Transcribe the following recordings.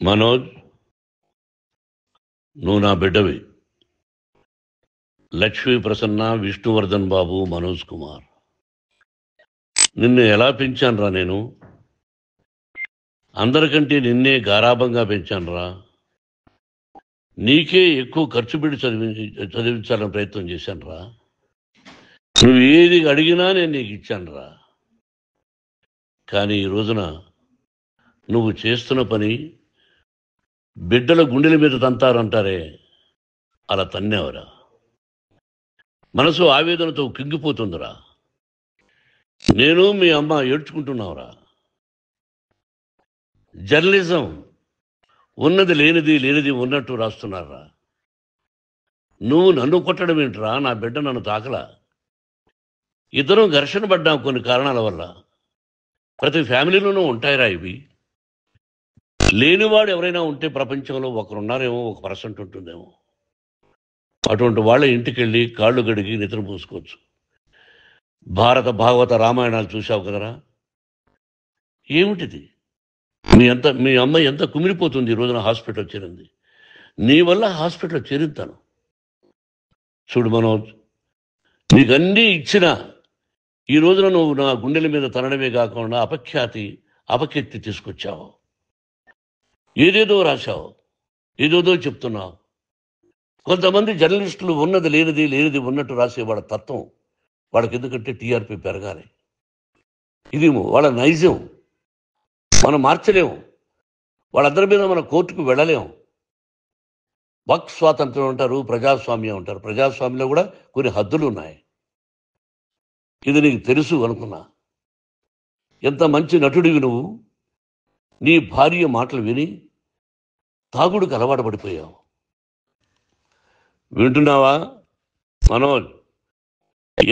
మనోజ్, నువ్వు నా బిడ్డవి. లక్ష్మీ ప్రసన్న, విష్ణువర్ధన్ బాబు, మనోజ్ కుమార్. నిన్ను ఎలా పెంచానురా నేను? అందరికంటే నిన్నే గారాభంగా పెంచానురా. నీకే ఎక్కువ ఖర్చు పెట్టి చదివించాలని ప్రయత్నం చేశానురా. నువ్వు ఏది అడిగినా నేను నీకు ఇచ్చానురా. కానీ ఈ రోజున నువ్వు చేస్తున్న పని బిడ్డల గుండెల మీద తంతారంటారే, అలా తన్నేవరా. మనసు ఆవేదనతో కింగిపోతుందిరా. నేను మీ అమ్మ ఏడ్చుకుంటున్నావురా. జర్నలిజం ఉన్నది లేనిది, లేనిది ఉన్నట్టు రాస్తున్నారా. నువ్వు నన్ను కొట్టడం ఏంట్రా? నా బిడ్డ నన్ను తాకలా. ఇద్దరం ఘర్షణ పడ్డాం కొన్ని కారణాల వల్ల. ప్రతి ఫ్యామిలీలోనూ ఉంటాయిరా ఇవి. లేనివాడు ఎవరైనా ఉంటే ప్రపంచంలో ఒకరున్నారేమో, 1% ఉంటుందేమో. అటువంటి వాళ్ళ ఇంటికి వెళ్ళి కాళ్ళు గడిగి నిద్ర పూసుకోవచ్చు. భారత భాగవత రామాయణాలు చూశావు కదరా. ఏమిటిది? మీ అమ్మ ఎంత కుమిలిపోతుంది ఈ రోజున హాస్పిటల్ చేరింది. నీ వల్ల హాస్పిటల్ చేరుతాను. చూడు మనోజ్, నీకన్నీ ఇచ్చిన ఈ రోజున నువ్వు నా గుండెల మీద తనడమే కాకుండా అపకీర్తి తీసుకొచ్చావు. ఏదేదో రాశావు, ఏదేదో చెప్తున్నావు. కొంతమంది జర్నలిస్టులు ఉన్నది లేనిది, లేనిది ఉన్నట్టు రాసేవాళ్ళ తత్వం వాళ్ళకి. ఎందుకంటే టీఆర్పీ పెరగాలి. ఇది వాళ్ళ నైజం. మనం మార్చలేము. వాళ్ళందరి మీద మన కోర్టుకు వెళ్ళలేము. వాక్ స్వాతంత్రం అంటారు, ప్రజాస్వామ్యం అంటారు. ప్రజాస్వామ్యంలో కూడా కొన్ని హద్దులు ఉన్నాయి. ఇది నీకు తెలుసు అనుకున్నా. ఎంత మంచి నటుడివి నువ్వు. నీ భార్య మాటలు విని తాగుడుకు అలవాటు పడిపోయావు. వింటున్నావా మనోజ్?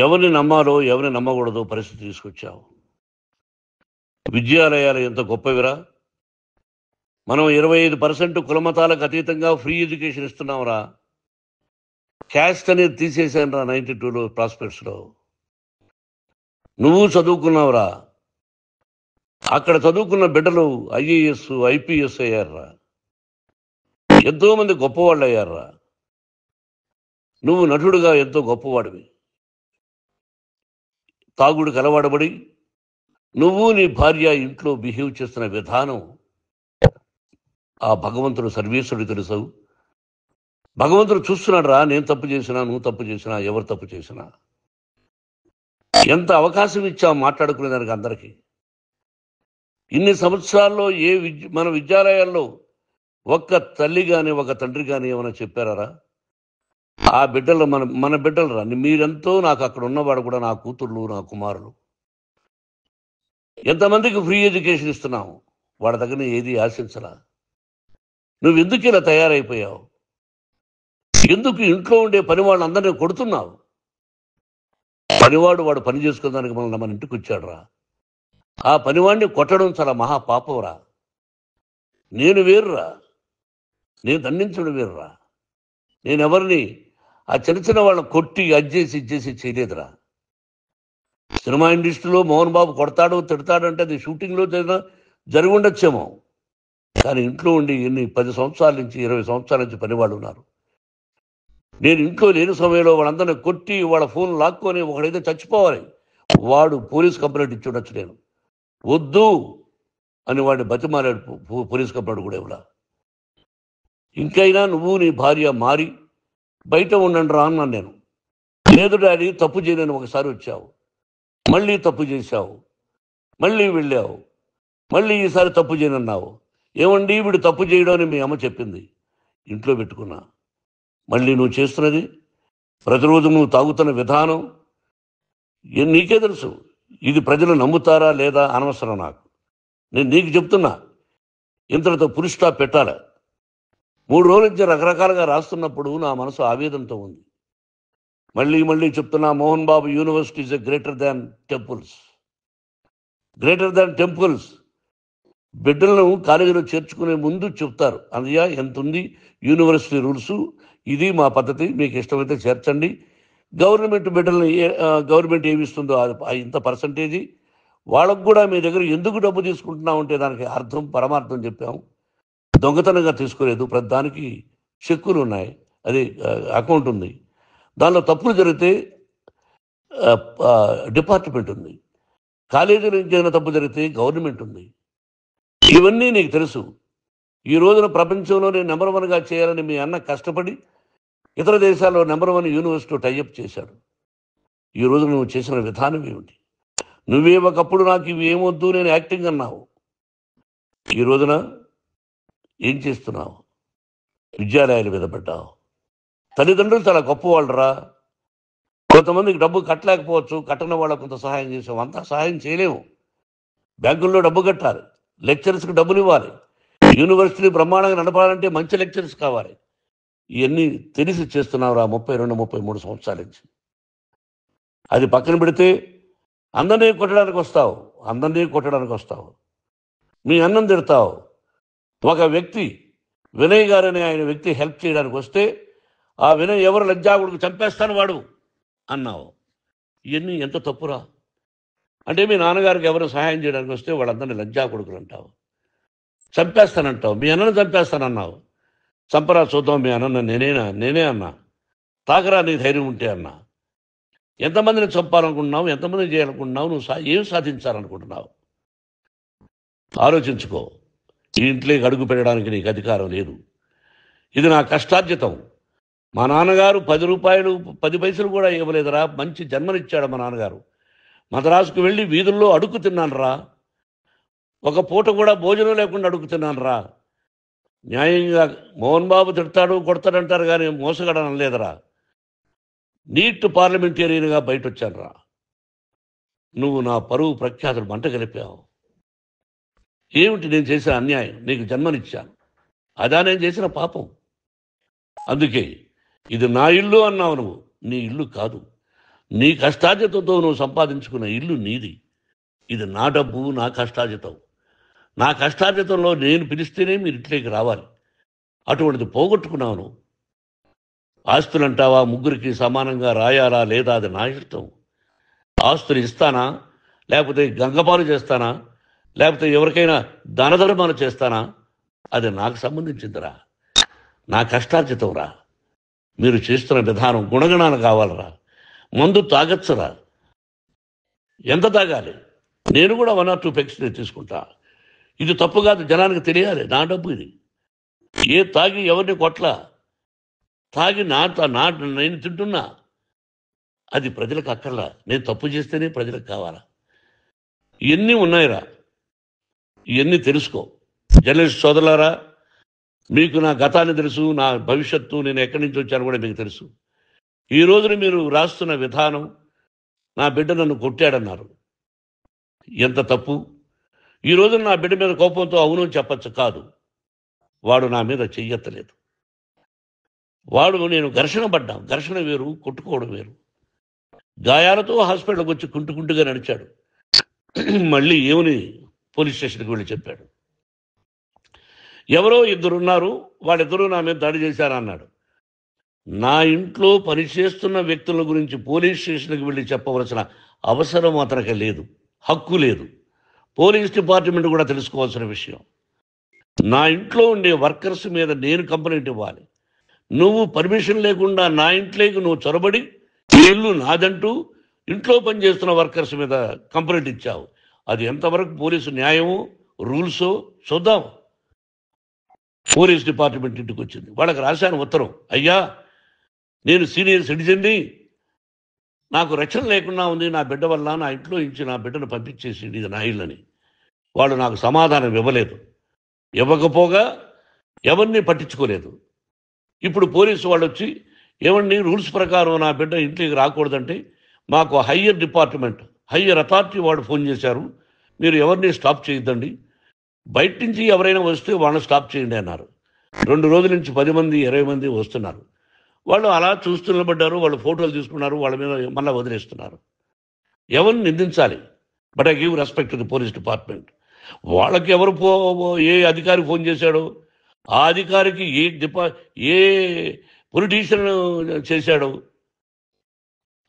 ఎవరిని నమ్మాలో ఎవరిని నమ్మకూడదో పరిస్థితి తీసుకొచ్చావు. విద్యాలయాలు ఎంత గొప్పవిరా. మనం 25% కులమతాలకు అతీతంగా ఫ్రీ ఎడ్యుకేషన్ ఇస్తున్నాంరా. క్యాస్ట్ అనేది తీసేశాను రా 92లో ప్రాస్పెక్ట్స్లో. నువ్వు చదువుకున్నావురా. అక్కడ చదువుకున్న బిడ్డలు ఐఏఎస్, ఐపీఎస్ అయ్యారురా. ఎంతోమంది గొప్పవాళ్ళు అయ్యారురా. నువ్వు నటుడుగా ఎంతో గొప్పవాడివి. తాగుడికి అలవాడబడి నువ్వు నీ భార్య ఇంట్లో బిహేవ్ చేస్తున్న విధానం ఆ భగవంతుడు సర్వేశ్వరుడు తెలుసు. భగవంతుడు చూస్తున్నాడు రా. నేను తప్పు చేసినా, నువ్వు తప్పు చేసినా, ఎవరు తప్పు చేసినా. ఎంత అవకాశం ఇచ్చావు మాట్లాడుకునేదానికి అందరికీ. ఇన్ని సంవత్సరాల్లో మన విద్యాలయాల్లో ఒక్క తల్లి కానీ ఒక తండ్రి కానీ ఏమైనా చెప్పారా? ఆ బిడ్డలు మన బిడ్డలు రా. మీరెంతో నాకు అక్కడ ఉన్నవాడు కూడా నా కూతుర్లు, నా కుమారులు. ఎంతమందికి ఫ్రీ ఎడ్యుకేషన్ ఇస్తున్నావు. వాడి దగ్గర ఏది ఆశించలా. నువ్వు ఎందుకు ఇలా తయారైపోయావు? ఎందుకు ఇంట్లో ఉండే పని వాళ్ళందరినీ కొడుతున్నావు? పనివాడు వాడు పని చేసుకోవడానికి మన ఇంటికి వచ్చాడు రా. ఆ పనివాడిని కొట్టడం చాలా మహాపాపంరా. నేను వేరురా. నేను దండించడం వేరురా. నేను ఎవరిని ఆ చిన్న చిన్న వాళ్ళని కొట్టి ఇచ్చేసి చేయలేదురా. సినిమా ఇండస్ట్రీలో మోహన్ బాబు కొడతాడు, తిడతాడు అంటే అది షూటింగ్లో జరిగి ఉండొచ్చేమో. కానీ ఇంట్లో ఉండి 10 సంవత్సరాల నుంచి 20 సంవత్సరాల నుంచి పనివాళ్ళు ఉన్నారు. నేను ఇంట్లో లేని సమయంలో వాళ్ళందరినీ కొట్టి వాళ్ళ ఫోన్ లాక్కొని ఒకడైతే చచ్చిపోవాలి. వాడు పోలీస్ కంప్లైంట్ ఇచ్చి ఉండొచ్చు. నేను వద్దు అని వాడిని బతిమాలాడు. పోలీస్ కంప్లైంట్ కూడా ఇవ్వలా. ఇంకైనా నువ్వు నీ భార్య మారి బయట ఉండండి రా అన్నాను నేను. లేదు డాడీ, తప్పు చేయలేని ఒకసారి వచ్చావు, మళ్ళీ తప్పు చేశావు, మళ్ళీ వెళ్ళావు, మళ్ళీ ఈసారి తప్పు చేయనన్నావు. ఏమండి వీడు తప్పు చేయడం అని మీ అమ్మ చెప్పింది. ఇంట్లో పెట్టుకున్నా. మళ్ళీ నువ్వు చేస్తున్నది, ప్రతిరోజు నువ్వు తాగుతున్న విధానం నీకే తెలుసు. ఇది ప్రజలు నమ్ముతారా లేదా అనవసరం నాకు. నేను నీకు చెప్తున్నా, ఇంతటితో పులి స్టాప్ పెట్టాలి. 3 రోజుల నుంచి రకరకాలుగా రాస్తున్నప్పుడు నా మనసు ఆవేదనతో ఉంది. మళ్ళీ చెప్తున్నా, Mohan Babu university is greater than temples. Greater than temples. బిడ్డలను కాలేజీలో చేర్చుకునే ముందు చెప్తారు, అన్నయ్య ఎంత ఉంది యూనివర్సిటీ రూల్స్, ఇది మా పద్ధతి, మీకు ఇష్టమైతే చేర్చండి. గవర్నమెంట్ బిడ్డలను గవర్నమెంట్ ఏమిస్తుందో ఇంత పర్సంటేజీ వాళ్ళకు కూడా మీ దగ్గర ఎందుకు డబ్బు తీసుకుంటున్నాం అంటే దానికి అర్థం పరమార్థం చెప్పాము. దొంగతనంగా తీసుకోలేదు, ప్రతిదానికి చెక్కులు ఉన్నాయి, అది అకౌంట్ ఉంది. దానిలో తప్పులు జరిగితే డిపార్ట్మెంట్ ఉంది. కాలేజీలో ఇంకేమైనా తప్పు జరిగితే గవర్నమెంట్ ఉంది. ఇవన్నీ నీకు తెలుసు. ఈ రోజున ప్రపంచంలో నేను నెంబర్ 1గా చేయాలని మీ అన్న కష్టపడి ఇతర దేశాల్లో నెంబర్ 1 యూనివర్సిటీ టైఅప్ చేశాడు. ఈ రోజు నువ్వు చేసిన విధానం ఏమిటి? నువ్వే ఒకప్పుడు నాకు ఇవి ఏమొద్దు, నేను యాక్టింగ్ అన్నావు. ఈ రోజున ఏం చేస్తున్నావు? విద్యాలయాల మీద పడ్డావు. తల్లిదండ్రులు చాలా గొప్పవాళ్ళరా. కొంతమందికి డబ్బు కట్టలేకపోవచ్చు, కట్టని వాళ్ళకు కొంత సహాయం చేసాం. అంతా సహాయం చేయలేము. బ్యాంకుల్లో డబ్బు కట్టాలి, లెక్చరర్స్కి డబ్బులు ఇవ్వాలి, యూనివర్సిటీ బ్రహ్మాండంగా నడపాలంటే మంచి లెక్చరర్స్ కావాలి. ఇవన్నీ తెలిసి చేస్తున్నావురా 32, 33 సంవత్సరాల నుంచి. అది పక్కన పెడితే అందరినీ కొట్టడానికి వస్తావు. మీ అన్నం తిడతావు. ఒక వ్యక్తి వినయ్ గారని ఆయన వ్యక్తి హెల్ప్ చేయడానికి వస్తే ఆ వినయ్ ఎవరు లజ్జాగుడికి చంపేస్తాను వాడు అన్నావు. ఇవన్నీ ఎంత తప్పురా? అంటే మీ నాన్నగారికి ఎవరు సహాయం చేయడానికి వస్తే వాళ్ళందరినీ లజ్జాగుడుకులు అంటావు, చంపేస్తానంటావు. మీ అన్నను చంపేస్తానన్నావు. చంపరా చూద్దాం మీ అన్న. నేనే అన్నా. తాకరా నీ ధైర్యం ఉంటే అన్నా. ఎంతమందిని చంపాలనుకుంటున్నావు? ఎంతమందిని చేయాలనుకుంటున్నావు? నువ్వు ఏం సాధించాలనుకుంటున్నావు? ఆలోచించుకో. ఈ ఇంట్లోకి అడుగు పెట్టడానికి నీకు అధికారం లేదు. ఇది నా కష్టార్జితం. మా నాన్నగారు 10 రూపాయలు 10 పైసలు కూడా ఇవ్వలేదురా. మంచి జన్మనిచ్చాడు మా నాన్నగారు. మద్రాసుకు వెళ్ళి వీధుల్లో అడుగు తిన్నాను రా. ఒక పూట కూడా భోజనం లేకుండా అడుగు తిన్నాను రా. న్యాయంగా మోహన్ బాబు తిడతాడు, కొడతాడంటారు, కానీ మోసగడనం లేదురా. నీట్ పార్లమెంటేరియన్గా బయట వచ్చాను రా. నువ్వు నా పరువు ప్రఖ్యాతులు మంట కలిపావు. ఏమిటి నేను చేసిన అన్యాయం? నీకు జన్మనిచ్చాను, అదా నేను చేసిన పాపం. అందుకే ఇది నా ఇల్లు అన్నావు. నువ్వు నీ ఇల్లు కాదు. నీ కష్టార్జితంతో నువ్వు సంపాదించుకున్న ఇల్లు నీది. ఇది నా డబ్బు, నా కష్టార్జితం. నా కష్టార్జితంలో నేను పిలిస్తేనే మీరు ఇంట్లోకి రావాలి. అటువంటిది పోగొట్టుకున్నావు నువ్వు. ఆస్తులు అంటావా? ముగ్గురికి సమానంగా రాయాలా లేదా అది నా ఇష్టం. ఆస్తులు ఇస్తానా, లేకపోతే గంగపాలు చేస్తానా, లేకపోతే ఎవరికైనా దానధర్మాలు చేస్తానా, అది నాకు సంబంధించిందిరా. నా కష్టార్జితం రా. మీరు చేస్తున్న విధానం గుణగణాలు కావాలరా. మందు తాగచ్చురా. ఎంత తాగాలి? నేను కూడా 1 or 2 పెగ్స్ తీసుకుంటా. ఇది తప్పు కాదు, జనానికి తెలియాలి. నా డబ్బు ఇది. ఏ తాగి ఎవరిని కొట్లా, తాగి నేను తింటున్నా. అది ప్రజలకు అక్కర్లా. నేను తప్పు చేస్తేనే ప్రజలకు కావాలా. ఇవన్నీ ఉన్నాయిరా. ఇవన్నీ తెలుసుకో. జర్నలిస్ట్ సోదరులారా, మీకు నా గతాన్ని తెలుసు, నా భవిష్యత్తు, నేను ఎక్కడి నుంచి వచ్చాను కూడా మీకు తెలుసు. ఈ రోజున మీరు రాస్తున్న విధానం, నా బిడ్డ నన్ను కొట్టాడన్నారు. ఎంత తప్పు! ఈ రోజున నా బిడ్డ మీద కోపంతో అవును చెప్పచ్చు. కాదు, వాడు నా మీద చెయ్యెత్తలేదు. నేను ఘర్షణ పడ్డాం. ఘర్షణ వేరు, కొట్టుకోవడం వేరు. గాయాలతో హాస్పిటల్కి వచ్చి కుంటుకుంటుగా నడిచాడు. మళ్ళీ ఏమని పోలీస్ స్టేషన్కి వెళ్ళి చెప్పాడు. ఎవరో 2 ఉన్నారు, వాళ్ళిద్దరూ నా మీద దాడి చేశారన్నాడు. నా ఇంట్లో పనిచేస్తున్న వ్యక్తుల గురించి పోలీస్ స్టేషన్కి వెళ్ళి చెప్పవలసిన అవసరం అతనికి లేదు, హక్కు లేదు. పోలీస్ డిపార్ట్మెంట్ కూడా తెలుసుకోవాల్సిన విషయం. నా ఇంట్లో ఉండే వర్కర్స్ మీద నేను కంప్లైంట్ ఇవ్వాలి. నువ్వు పర్మిషన్ లేకుండా నా ఇంట్లోకి నువ్వు చొరబడి ఇల్లు నాదంటూ ఇంట్లో పనిచేస్తున్న వర్కర్స్ మీద కంప్లైంట్ ఇచ్చావు. అది ఎంతవరకు పోలీసు న్యాయమో రూల్సో చూద్దాం. పోలీస్ డిపార్ట్మెంట్ ఇంటికి వచ్చింది. వాళ్ళకి రాశాను ఉత్తరం, అయ్యా నేను సీనియర్ సిటిజన్ని, నాకు రక్షణ లేకుండా ఉంది, నా బిడ్డ వల్ల నా ఇంట్లో నుంచి నా బిడ్డను పంపించేసి ఇది నా ఇల్లని. వాళ్ళు నాకు సమాధానం ఇవ్వలేదు. ఇవ్వకపోగా ఎవరిని పట్టించుకోలేదు. ఇప్పుడు పోలీసు వాళ్ళు వచ్చి ఏమండి రూల్స్ ప్రకారం నా బిడ్డ ఇంట్లోకి రాకూడదంటే మాకు హయ్యర్ డిపార్ట్మెంట్, హయ్యర్ అథారిటీ వాళ్ళు ఫోన్ చేశారు, మీరు ఎవరిని స్టాప్ చేయొద్దండి, బయట నుంచి ఎవరైనా వస్తే వాళ్ళని స్టాప్ చేయండి అన్నారు. 2 రోజుల నుంచి 10 మంది 20 మంది వస్తున్నారు. వాళ్ళు అలా చూస్తూ నిలబడ్డారు. వాళ్ళు ఫోటోలు తీసుకున్నారు, వాళ్ళ మీద మళ్ళీ వదిలేస్తున్నారు. ఎవరిని నిందించాలి? But I give respect to the police department. వాళ్ళకి ఏ అధికారి ఫోన్ చేశాడో, ఆ అధికారికి ఏ పొలిటీషియన్ చేశాడో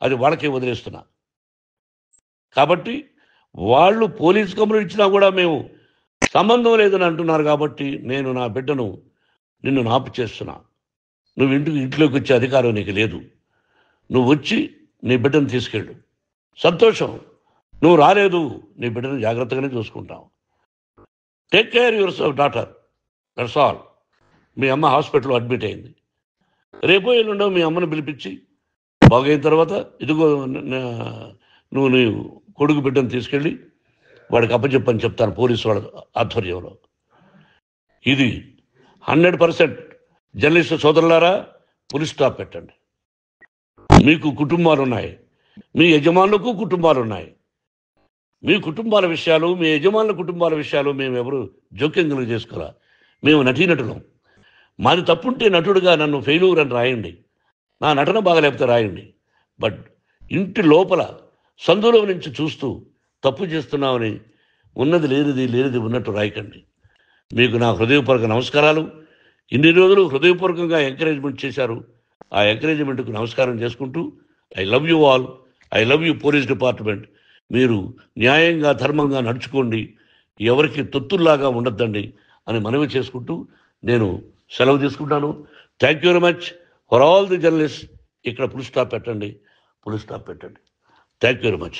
అది వాళ్ళకే వదిలేస్తున్నా. కాబట్టి వాళ్ళు పోలీస్ కంప్లైంట్ ఇచ్చినా కూడా మేము సంబంధం లేదని అంటున్నారు కాబట్టి నేను నా బిడ్డను నిన్ను నాపు చేస్తున్నా. నువ్వు ఇంట్లోకి వచ్చే అధికారం నీకు లేదు. నువ్వు వచ్చి నీ బిడ్డను తీసుకెళ్ళు. సంతోషం. నువ్వు రాలేదు, నీ బిడ్డను జాగ్రత్తగానే చూసుకుంటావు. Take care yourself daughter, that's all. మీ అమ్మ హాస్పిటల్లో అడ్మిట్ అయింది. రేపో ఎల్లుండో మీ అమ్మను పిలిపించి బాగైన తర్వాత ఇదిగో నువ్వు నీ కొడుకు బిడ్డను తీసుకెళ్ళి వాడికి అప్పచెప్పని చెప్తాను పోలీసు వాళ్ళ ఆధ్వర్యంలో. ఇది 100% జర్నలిస్టు సోదరులారా, పులి స్టాప్ పెట్టండి. మీకు కుటుంబాలు ఉన్నాయి, మీ యజమానులకు కుటుంబాలు ఉన్నాయి. మీ కుటుంబాల విషయాలు, మీ యజమానుల కుటుంబాల విషయాలు మేము ఎవరు జోక్యం కలుగు చేసుకోరా. మేము నటీనటులం. మాది తప్పుంటే నటుడుగా నన్ను ఫెయిల్యూర్ అని రాయండి, నా నటన బాగలేకపోతే రాయండి. బట్ ఇంటి లోపల సందులో నుంచి చూస్తూ తప్పు చేస్తున్నామని ఉన్నది లేనిది లేనిది ఉన్నట్టు రాయకండి. మీకు నా హృదయపూర్వక నమస్కారాలు. ఇన్ని రోజులు హృదయపూర్వకంగా ఎంకరేజ్మెంట్ చేశారు. ఆ ఎంకరేజ్మెంట్కు నమస్కారం చేసుకుంటూ I love you all. I love you police department. మీరు న్యాయంగా ధర్మంగా నడుచుకోండి, ఎవరికి తొత్తుల్లాగా ఉండొద్దండి అని మనవి చేసుకుంటూ నేను సెలవు తీసుకుంటాను. Thank you very much for all the journalist. ఇక్కడ పులి స్టాప్ పెట్టండి, పులి స్టాప్ పెట్టండి. Thank you very much.